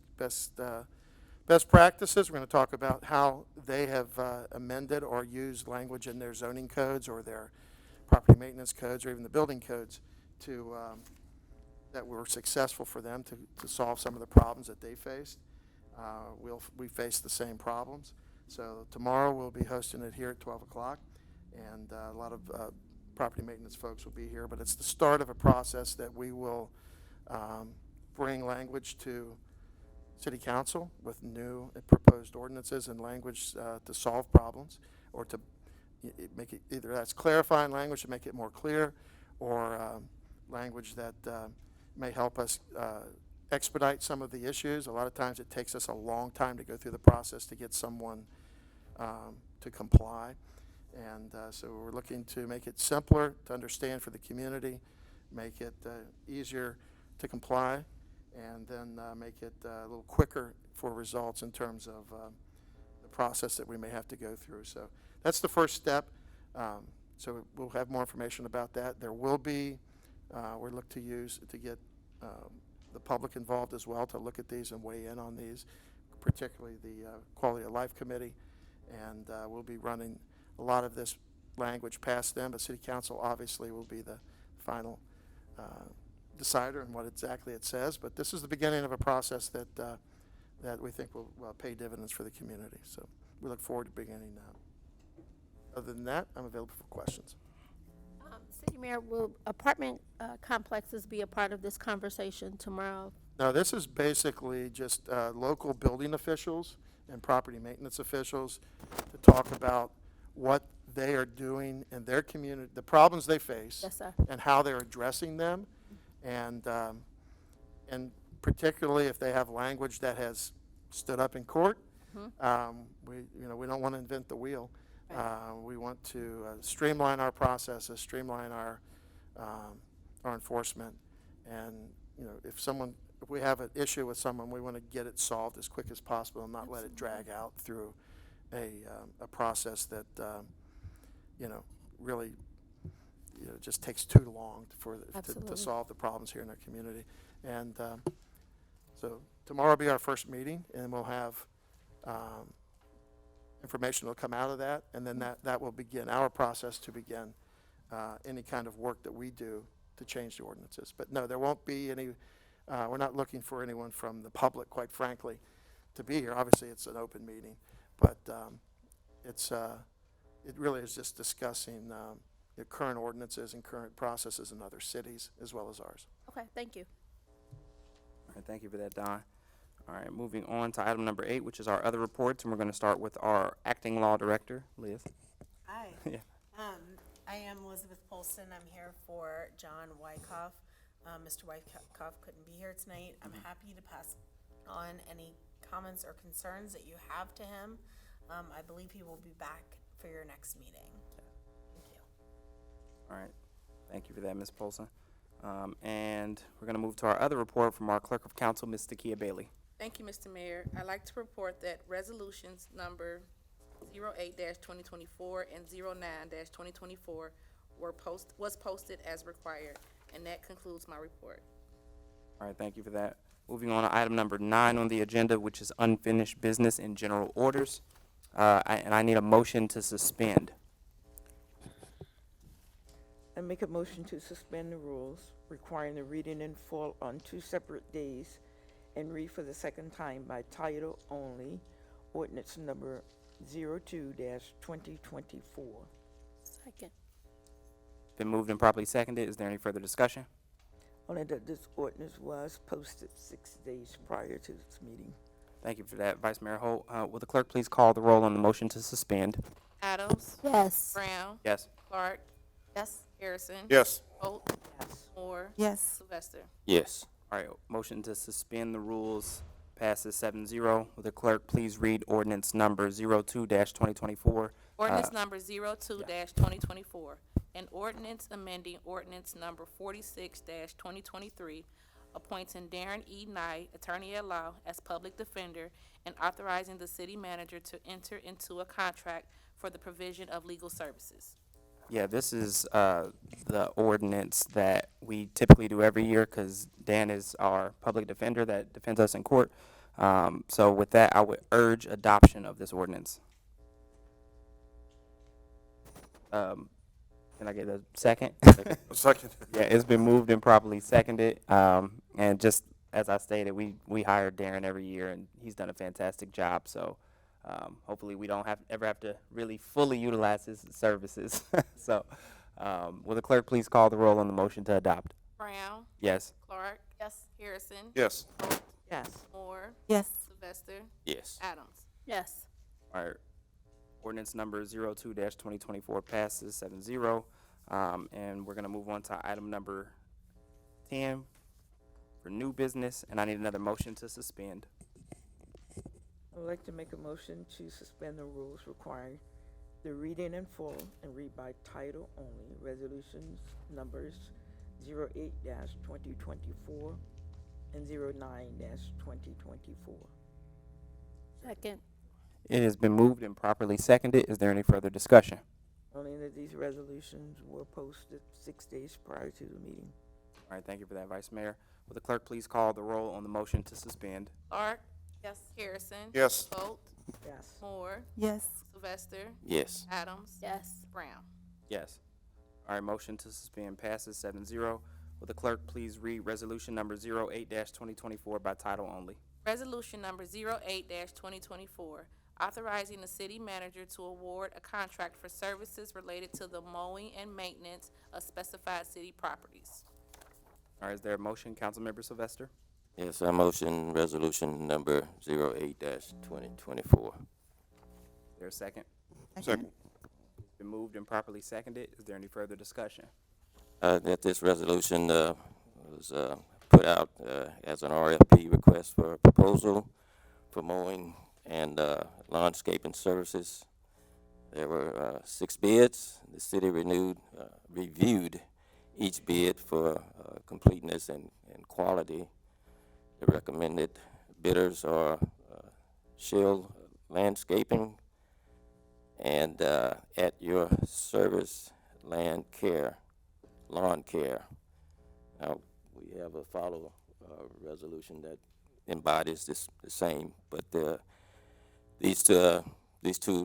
practices. We're going to talk about how they have amended or used language in their zoning codes or their property maintenance codes or even the building codes to that were successful for them to solve some of the problems that they faced. We face the same problems. So tomorrow we'll be hosting it here at 12 o'clock, and a lot of property maintenance folks will be here. But it's the start of a process that we will bring language to City Council with new proposed ordinances and language to solve problems, or to make it either that's clarifying language to make it more clear, or language that may help us expedite some of the issues. A lot of times it takes us a long time to go through the process to get someone to comply. And so we're looking to make it simpler to understand for the community, make it easier to comply, and then make it a little quicker for results in terms of the process that we may have to go through. So that's the first step. So we'll have more information about that. There will be, we look to use to get the public involved as well to look at these and weigh in on these, particularly the Quality of Life Committee. And we'll be running a lot of this language past them, but City Council obviously will be the final decider on what exactly it says. But this is the beginning of a process that that we think will pay dividends for the community. So we look forward to beginning now. Other than that, I'm available for questions. City Mayor, will apartment complexes be a part of this conversation tomorrow? Now, this is basically just local building officials and property maintenance officials to talk about what they are doing in their community, the problems they face, Yes, sir. and how they're addressing them, and particularly if they have language that has stood up in court. We don't want to invent the wheel. We want to streamline our processes, streamline our enforcement, and if we have an issue with someone, we want to get it solved as quick as possible and not let it drag out through a process that really just takes too long to solve the problems here in our community. And so tomorrow will be our first meeting, and we'll have information will come out of that, and then that will begin our process to begin any kind of work that we do to change the ordinances. But no, there won't be any, we're not looking for anyone from the public, quite frankly, to be here. Obviously, it's an open meeting, but it really is just discussing the current ordinances and current processes in other cities as well as ours. Okay, thank you. All right, thank you for that, Don. All right, moving on to item number 8, which is our other reports, and we're going to start with our acting law director, Liz. Hi. Yeah. I am Elizabeth Polson. I'm here for John Wyckoff. Mr. Wyckoff couldn't be here tonight. I'm happy to pass on any comments or concerns that you have to him. I believe he will be back for your next meeting. Thank you. All right, thank you for that, Ms. Polson. And we're going to move to our other report from our clerk of council, Ms. Takia Bailey. Thank you, Mr. Mayor. I'd like to report that resolutions number 08-2024 and 09-2024 was posted as required, and that concludes my report. All right, thank you for that. Moving on to item number 9 on the agenda, which is unfinished business and general orders. I need a motion to suspend. I make a motion to suspend the rules, requiring the reading in full on 2 separate days, and read for the second time by title only, ordinance number 02-2024. Second. Been moved and properly seconded. Is there any further discussion? Only that this ordinance was posted 6 days prior to this meeting. Thank you for that, Vice Mayor Holt. Will the clerk please call the roll on the motion to suspend? Adams, Yes. Brown, Yes. Clark, Yes. Harrison. Yes. Holt. Yes. Moore. Yes. Sylvester. Yes. All right, motion to suspend the rules passes 7-0. Will the clerk please read ordinance number 02-2024? Ordinance number 02-2024, an ordinance amending ordinance number 46-2023, appointing Darren E. Knight, attorney at law, as public defender, and authorizing the city manager to enter into a contract for the provision of legal services. Yeah, this is the ordinance that we typically do every year because Dan is our public defender that defends us in court. So with that, I would urge adoption of this ordinance. Can I get a second? Second. Yeah, it's been moved and properly seconded. And just as I stated, we hire Darren every year, and he's done a fantastic job. So hopefully we don't ever have to really fully utilize his services. So will the clerk please call the roll on the motion to adopt? Brown. Yes. Clark. Yes. Harrison. Yes. Yes. Moore. Yes. Sylvester. Yes. Adams. Yes. All right. Ordinance number 02-2024 passes 7-0. And we're going to move on to item number 10 for new business, and I need another motion to suspend. I would like to make a motion to suspend the rules requiring the reading in full and read by title only, resolutions numbers 08-2024 and 09-2024. Second. It has been moved and properly seconded. Is there any further discussion? Only that these resolutions were posted 6 days prior to the meeting. All right, thank you for that, Vice Mayor. Will the clerk please call the roll on the motion to suspend? Clark. Yes. Harrison. Yes. Holt. Yes. Moore. Yes. Sylvester. Yes. Adams. Yes. Brown. Yes. All right, motion to suspend passes 7-0. Will the clerk please read resolution number 08-2024 by title only? Resolution number 08-2024, authorizing the city manager to award a contract for services related to the mowing and maintenance of specified city properties. All right, is there a motion, Councilmember Sylvester? Yes, I motion resolution number 08-2024. Is there a second? Second. Been moved and properly seconded. Is there any further discussion? That this resolution was put out as an RFP request for a proposal for mowing and landscaping services. There were 6 bids. The city reviewed each bid for completeness and quality. The recommended bidders are Shell Landscaping and At Your Service Lawn Care. Now, we have a follow resolution that embodies the same, but these two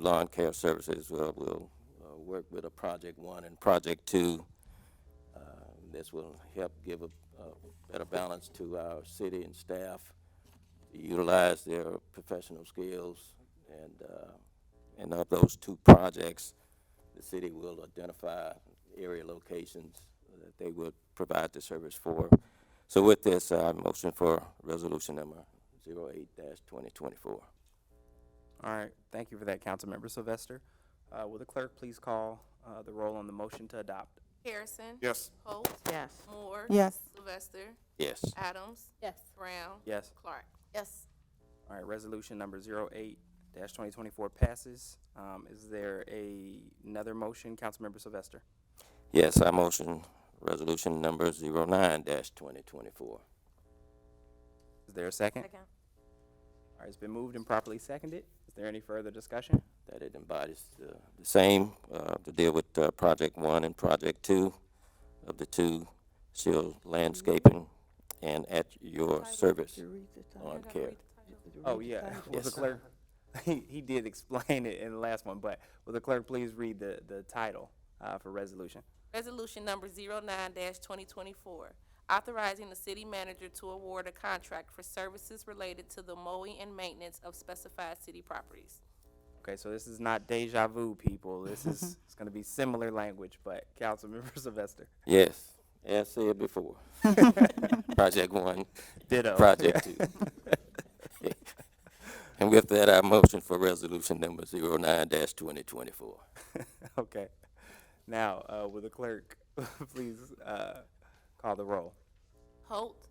lawn care services will work with a Project 1 and Project 2. This will help give a better balance to our city and staff to utilize their professional skills, and of those 2 projects, the city will identify area locations that they would provide the service for. So with this, I motion for resolution number 08-2024. All right, thank you for that, Councilmember Sylvester. Will the clerk please call the roll on the motion to adopt? Harrison. Yes. Holt. Yes. Moore. Yes. Sylvester. Yes. Adams. Yes. Brown. Yes. Clark. Yes. All right, resolution number 08-2024 passes. Is there another motion, Councilmember Sylvester? Yes, I motion resolution number 09-2024. Is there a second? Second. All right, it's been moved and properly seconded. Is there any further discussion? That it embodies the same to deal with Project 1 and Project 2 of the 2 Shell Landscaping and At Your Service Did you read the title? Lawn Care. Did you Oh, read the yeah. title? Will the Yes. clerk, he did explain it in the last one, but will the clerk please read the title for resolution? Resolution number 09-2024, authorizing the city manager to award a contract for services related to the mowing and maintenance of specified city properties. Okay, so this is not deja vu, people. This is it's going to be similar language, but Councilmember Sylvester. Yes, as said before. Project 1, Ditto. Project 2. And with that, I motion for resolution number 09-2024. Okay. Now, will the clerk please, call the roll. Holt,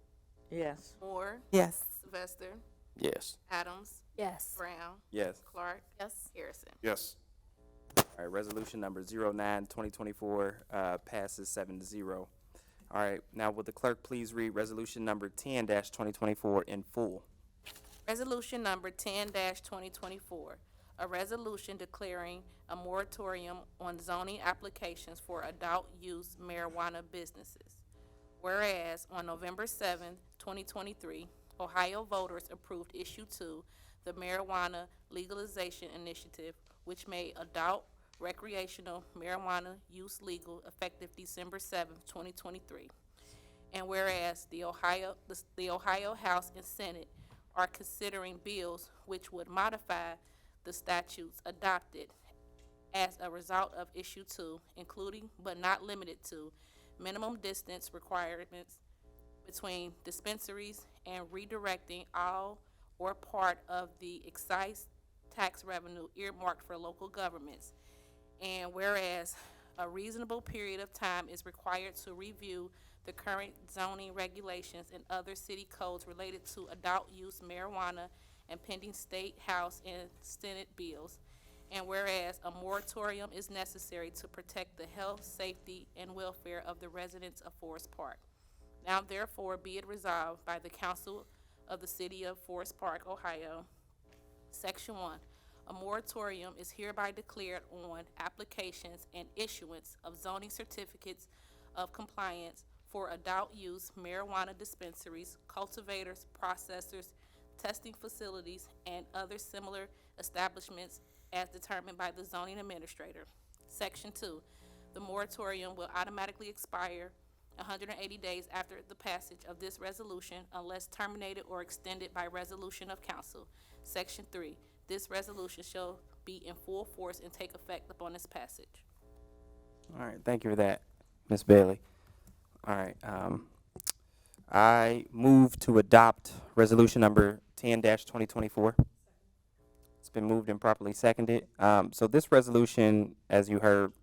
Yes. Moore, Yes. Sylvester, Yes. Adams, Yes. Brown, Yes. Clark, Yes. Harrison. Yes. All right, resolution number 09-2024 passes 7-0. All right, now would the clerk please read resolution number 10-2024 in full? Resolution number 10-2024, a resolution declaring a moratorium on zoning applications for adult use marijuana businesses. Whereas on November 7th, 2023, Ohio voters approved Issue 2, the Marijuana Legalization Initiative, which made adult recreational marijuana use legal effective December 7th, 2023. And whereas the Ohio House and Senate are considering bills which would modify the statutes adopted as a result of Issue 2, including but not limited to minimum distance requirements between dispensaries and redirecting all or part of the excise tax revenue earmarked for local governments. And whereas a reasonable period of time is required to review the current zoning regulations and other city codes related to adult use marijuana and pending state, house, and Senate bills. And whereas a moratorium is necessary to protect the health, safety, and welfare of the residents of Forest Park. Now therefore be it resolved by the Council of the City of Forest Park, Ohio, Section 1, a moratorium is hereby declared on applications and issuance of zoning certificates of compliance for adult use marijuana dispensaries, cultivators, processors, testing facilities, and other similar establishments as determined by the zoning administrator. Section 2, the moratorium will automatically expire 180 days after the passage of this resolution unless terminated or extended by resolution of council. Section 3, this resolution shall be in full force and take effect upon its passage. All right, thank you for that, Ms. Bailey. All right, I move to adopt resolution number 10-2024. It's been moved and properly seconded. So this resolution, as you heard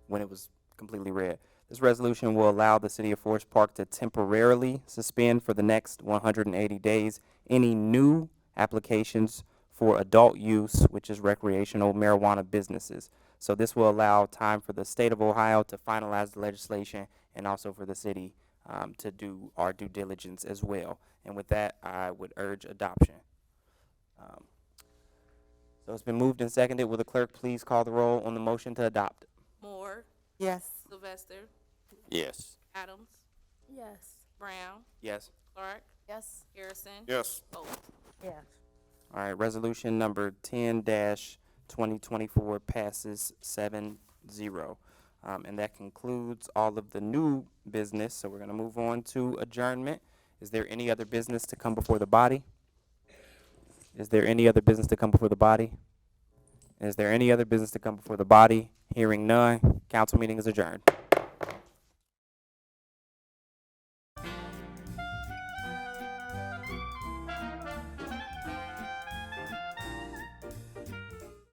when it was completely read, this resolution will allow the City of Forest Park to temporarily suspend for the next 180 days any new applications for adult use, which is recreational marijuana businesses. So this will allow time for the state of Ohio to finalize the legislation and also for the city to do our due diligence as well. And with that, I would urge adoption. So it's been moved and seconded. Will the clerk please call the roll on the motion to adopt? Moore, Yes. Sylvester, Yes. Adams, Yes. Brown, Yes. Clark, Yes. Harrison, Yes. Holt. Yes. All right, resolution number 10-2024 passes 7-0. And that concludes all of the new business. So we're going to move on to adjournment. Is there any other business to come before the body? Is there any other business to come before the body? Is there any other business to come before the body? Hearing none, council meeting is adjourned.